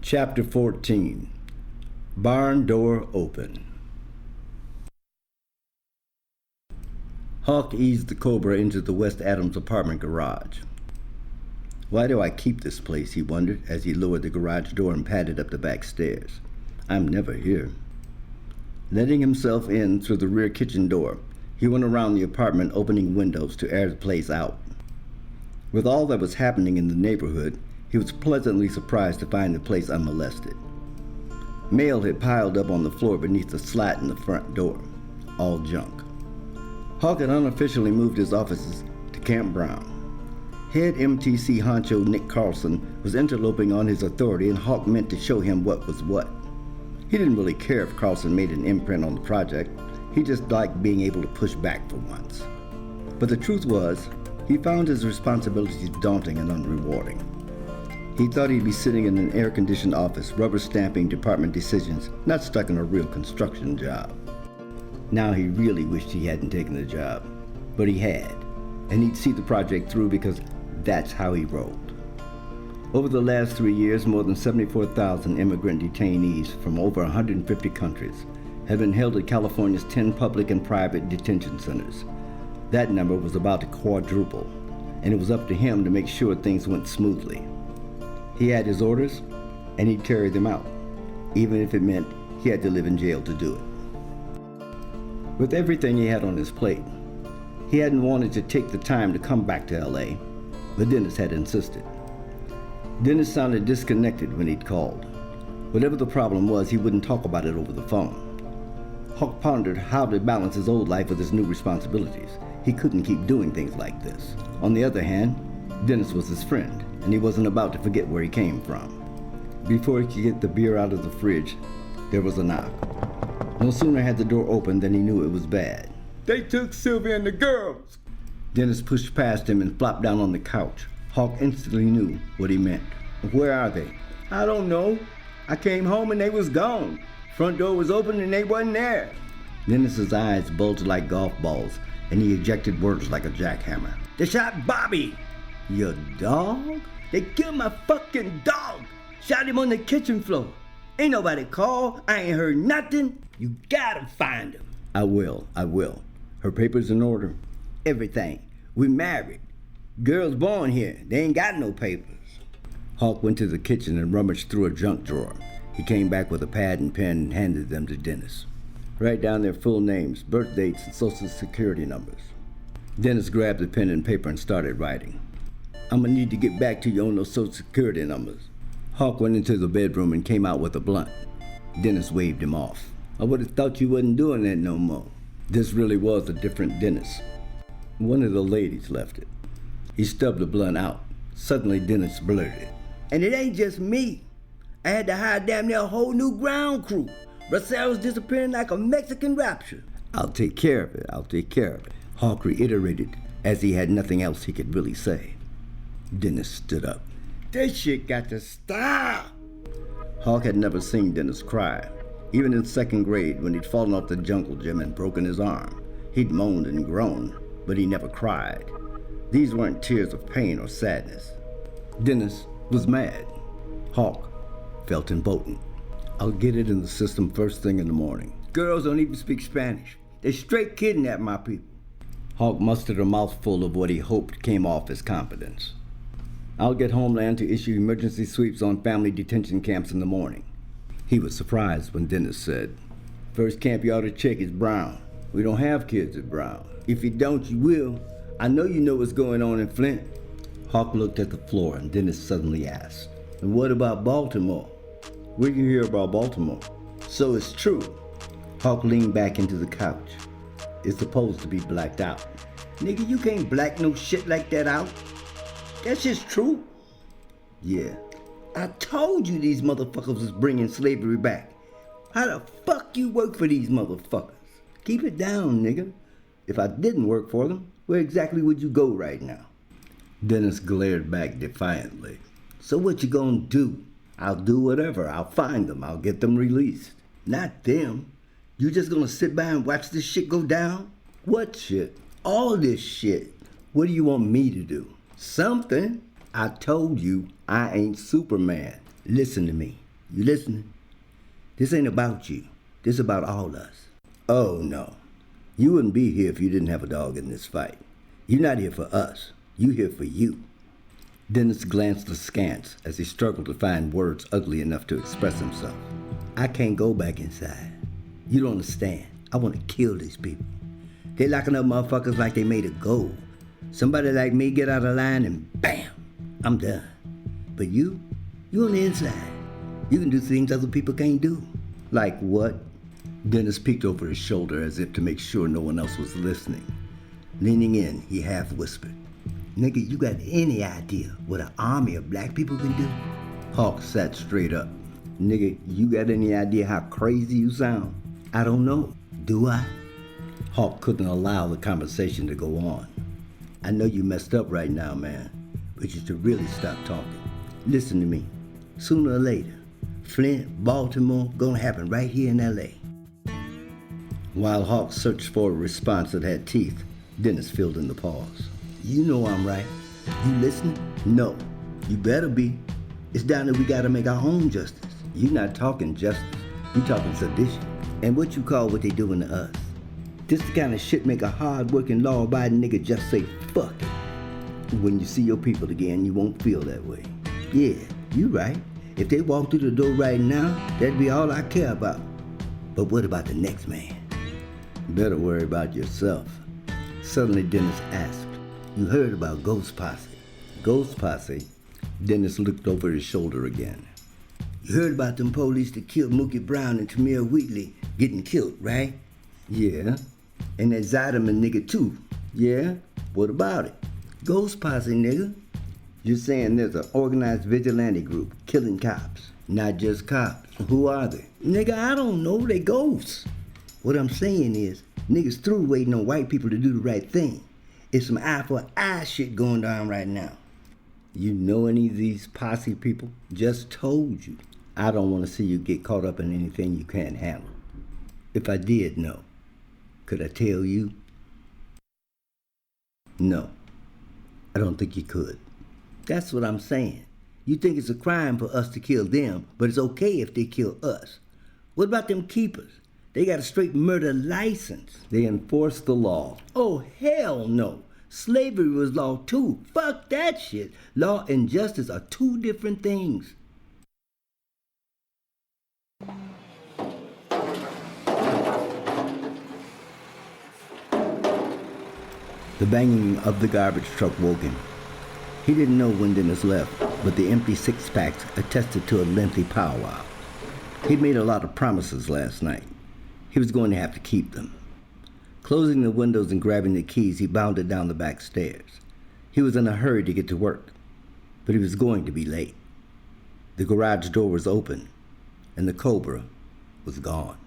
Chapter 14. Barn Door Open. Hawk eased the Cobra into the West Adams apartment garage. Why do I keep this place, he wondered as he lowered the garage door and padded up the back stairs. I'm never here. Letting himself in through the rear kitchen door, he went around the apartment opening windows to air the place out. With all that was happening in the neighborhood, he was pleasantly surprised to find the place unmolested. Mail had piled up on the floor beneath the slat in the front door. All junk. Hawk had unofficially moved his offices to Camp Brown. Head MTC honcho Nick Carlson was interloping on his authority, and Hawk meant to show him what was what. He didn't really care if Carlson made an imprint on the project. He just liked being able to push back for once. But the truth was, he found his responsibilities daunting and unrewarding. He thought he'd be sitting in an air-conditioned office, rubber-stamping department decisions, not stuck in a real construction job. Now he really wished he hadn't taken the job, but he had, and he'd see the project through because that's how he rolled. Over the last 3 years, more than 74,000 immigrant detainees from over 150 countries have been held at California's 10 public and private detention centers. That number was about to quadruple, and it was up to him to make sure things went smoothly. He had his orders, and he'd carry them out, even if it meant he had to live in jail to do it. With everything he had on his plate, he hadn't wanted to take the time to come back to LA, but Dennis had insisted. Dennis sounded disconnected when he'd called. Whatever the problem was, he wouldn't talk about it over the phone. Hawk pondered how to balance his old life with his new responsibilities. He couldn't keep doing things like this. On the other hand, Dennis was his friend, and he wasn't about to forget where he came from. Before he could get the beer out of the fridge, there was a knock. No sooner had the door opened than he knew it was bad. They took Sylvia and the girls. Dennis pushed past him and flopped down on the couch. Hawk instantly knew what he meant. Where are they? I don't know. I came home and they was gone. Front door was open and they wasn't there. Dennis's eyes bulged like golf balls, and he ejected words like a jackhammer. They shot Bobby. Your dog? They killed my fucking dog. Shot him on the kitchen floor. Ain't nobody called. I ain't heard nothing. You gotta find him. I will. Her papers in order? Everything. We married. Girls born here. They ain't got no papers. Hawk went to the kitchen and rummaged through a junk drawer. He came back with a pad and pen and handed them to Dennis. Write down their full names, birth dates, and social security numbers. Dennis grabbed the pen and paper and started writing. I'm gonna need to get back to you on those social security numbers. Hawk went into the bedroom and came out with a blunt. Dennis waved him off. I would have thought you wasn't doing that no more. This really was a different Dennis. One of the ladies left it. He stubbed the blunt out. Suddenly Dennis blurted. And it ain't just me. I had to hire damn near a whole new ground crew. Russell was disappearing like a Mexican rapture. I'll take care of it. Hawk reiterated, as he had nothing else he could really say. Dennis stood up. This shit got to stop. Hawk had never seen Dennis cry. Even in second grade, when he'd fallen off the jungle gym and broken his arm, he'd moaned and groaned, but he never cried. These weren't tears of pain or sadness. Dennis was mad. Hawk felt impotent. I'll get it in the system first thing in the morning. Girls don't even speak Spanish. They straight kidnap my people. Hawk mustered a mouthful of what he hoped came off as confidence. I'll get Homeland to issue emergency sweeps on family detention camps in the morning. He was surprised when Dennis said, First camp you ought to check is Brown. We don't have kids at Brown. If you don't, you will. I know you know what's going on in Flint. Hawk looked at the floor and Dennis suddenly asked, And what about Baltimore? Where'd you hear about Baltimore? So it's true. Hawk leaned back into the couch. It's supposed to be blacked out. Nigga, you can't black no shit like that out. That shit's true. Yeah. I told you these motherfuckers was bringing slavery back. How the fuck you work for these motherfuckers? Keep it down, nigga. If I didn't work for them, where exactly would you go right now? Dennis glared back defiantly. So what you gonna do? I'll do whatever. I'll find them. I'll get them released. Not them. You just gonna sit by and watch this shit go down? What shit? All this shit. What do you want me to do? Something. I told you I ain't Superman. Listen to me. You listening? This ain't about you. This about all us. Oh, no. You wouldn't be here if you didn't have a dog in this fight. You're not here for us. You're here for you. Dennis glanced askance as he struggled to find words ugly enough to express himself. I can't go back inside. You don't understand. I want to kill these people. They locking up motherfuckers like they made of gold. Somebody like me get out of line and bam, I'm done. But you on the inside. You can do things other people can't do. Like what? Dennis peeked over his shoulder as if to make sure no one else was listening. Leaning in, he half whispered. Nigga, you got any idea what an army of black people can do? Hawk sat straight up. Nigga, you got any idea how crazy you sound? I don't know. Do I? Hawk couldn't allow the conversation to go on. I know you messed up right now, man, but you should really stop talking. Listen to me. Sooner or later, Flint, Baltimore, gonna happen right here in L.A. While Hawk searched for a response that had teeth, Dennis filled in the pause. You know I'm right. You listening? No. You better be. It's down that we gotta make our own justice. You're not talking justice. You're talking sedition. And what you call what they doing to us? This the kind of shit make a hard-working, law-abiding nigga just say, fuck it. When you see your people again, you won't feel that way. Yeah, you right. If they walk through the door right now, that'd be all I care about. But what about the next man? Better worry about yourself. Suddenly Dennis asked, You heard about Ghost Posse? Ghost Posse? Dennis looked over his shoulder again. You heard about them police that killed Mookie Brown and Tamir Wheatley getting killed, right? Yeah. And that Zeiderman nigga too. Yeah? What about it? Ghost Posse, nigga. You're saying there's an organized vigilante group killing cops? Not just cops. Who are they? Nigga, I don't know. They ghosts. What I'm saying is, niggas through waiting on white people to do the right thing. It's some eye for eye shit going down right now. You know any of these posse people? Just told you. I don't want to see you get caught up in anything you can't handle. If I did know, could I tell you? No. I don't think you could. That's what I'm saying. You think it's a crime for us to kill them, but it's okay if they kill us. What about them keepers? They got a straight murder license. They enforce the law. Oh, hell no. Slavery was law too. Fuck that shit. Law and justice are two different things. The banging of the garbage truck woke him. He didn't know when Dennis left, but the empty six-packs attested to a lengthy powwow. He'd made a lot of promises last night. He was going to have to keep them. Closing the windows and grabbing the keys, he bounded down the back stairs. He was in a hurry to get to work, but he was going to be late. The garage door was open, and the Cobra was gone.